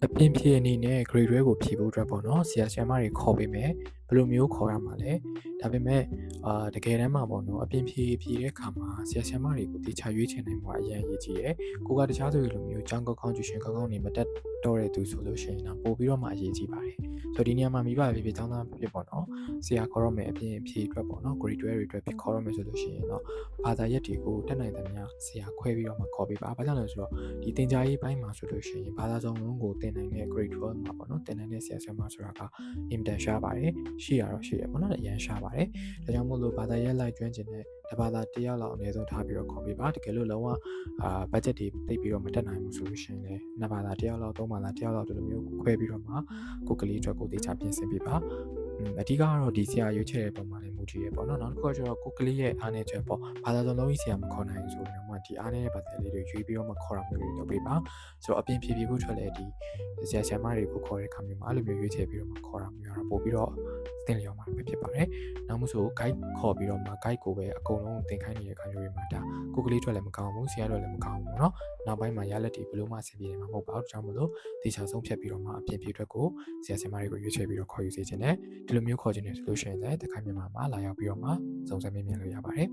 အပြင်ဖြေအနေနဲ့ grade တွဲကိုဖြေဖို့အတွက်ပေါ့နော်ဆရာဆရာမတွေခေါ်ပေးမယ်ဘယ်လိုမျိုးခေါ်ရမှာလဲဒါပေမဲ့တကယ်တမ်းမှာပေါ့နော်အပြင်ဖြေတဲ့အခါမှာဆရာဆရာမတွေကိုတေချာရွေးချယ်နိုင်ဖို့အရင်အရေးကြီးတယ်ကိုကတခြားသူတွေလိုမျိုးကျောင်းကောင်းကျူရှင်ကောင်းနေမတက်တော့တဲ့သူဆိုလို့ရှိရင်တော့ပို့ပြီးတော့မှအရေးကြီးပါတယ်ဆိုတော့ဒီနေရာမှာမိဘဖြစ်ဖြစ်ကျောင်းသားဖြစ်ပေါ့နော်ဆရာခေါ်ရမယ်အပြင်ဖြေအတွက်ပေါ့နော် grade တွဲတွေအတွက်ဖြစ်ခေါ်ရမယ်ဆိုလို့ရှိရင်တော့ဘာသာရပ်တွေကိုတက်နိုင်သမျှဆရာခွဲပြီးတော့မှခေါ်ပေးပါဘာကြောင့်လဲဆိုတော့ဒီသင်ကြားရေးပိုင်းမှာဆိုလို့ရှိရင်ဘာသာစုံလုံးကိုသင်နိုင်တဲ့ grade 12မှာပေါ့နော်သင်နိုင်တဲ့ဆရာဆရာမဆိုတာကအင်တန်ရှားပါတယ်ရှိရတော့ရှိရပေါ့နော်အရင်ရှားပါတယ်ဒါကြောင့်မို့လို့ဘာသာရပ်လိုက်ကျွမ်းကျင်တဲ့တဘာသာတစ်ယောက်လောက်အနည်းဆုံးထားပြီးတော့ခေါ်ပေးပါတကယ်လို့လုံးဝbudget တွေတိတ်ပြီးတော့မတက်နိုင်ဘူးဆိုလို့ရှိရင်လည်းနှစ်ဘာသာတစ်ယောက်လောက်သုံးဘာသာတစ်ယောက်လောက်ဒီလိုမျိုးခွဲပြီးတော့မှကိုယ်ကလေးအတွက်ကိုတေချာပြင်ဆင်ပေးပါအဓိကကတော့ဒီဆရာရွေးချယ်တဲ့ပုံမှာလည်းမူတည်ရပေါ့နော်နောက်တစ်ခုကကျတော့ကိုကလေးရဲ့အားနည်းချက်ပေါ့ဘာသာစုံလုံးကြီးဆရာမခေါ်နိုင်ဘူးဆိုရင်တော့ဒီအားနည်းတဲ့ဘာသာလေးတွေရွေးပြီးတော့မှခေါ်တာမျိုးတွေလုပ်ပေးပါဆိုတော့အပြင်ဖြည်းဖို့ထွက်လဲဒီဆရာဆရာမတွေကိုခေါ်တဲ့အခါမျိုးမှာအဲ့လိုမျိုးရွေးချယ်ပြီးတော့မှခေါ်တာမျိုးတော့ပို့ပြီးတော့သင်လျော်မှာပဲဖြစ်ပါတယ်နောက်မှဆို guide ခေါ်ပြီးတော့မှ guide ကိုပဲအကုန်လုံးသင်ခိုင်းနေတဲ့အခါမျိုးတွေမှာဒါကိုကလေးထွက်လည်းမကောင်းဘူးဆရာထွက်လည်းမကောင်းဘူးเนาะနောက်ပိုင်းမှာရလက်တွေဘယ်လိုမှအဆင်ပြေနေမှာမဟုတ်ပါဘူးဒါကြောင့်မလို့တေချာဆုံးဖြတ်ပြီးတော့မှအပြင်ဖြည်းအတွက်ကိုဆရာဆရာမတွေကိုရွေးချယ်ပြီးတော့ခေါ်ယူစေချင်တယ်ဒီလိုမျိုးခေါ်ချင်တယ်ဆိုလို့ရှိရင်လည်းတခိုင်းမြန်မာမှာလာရောက်ပြီးတော့မှစုံစမ်းမြင်လို့ရပါတယ်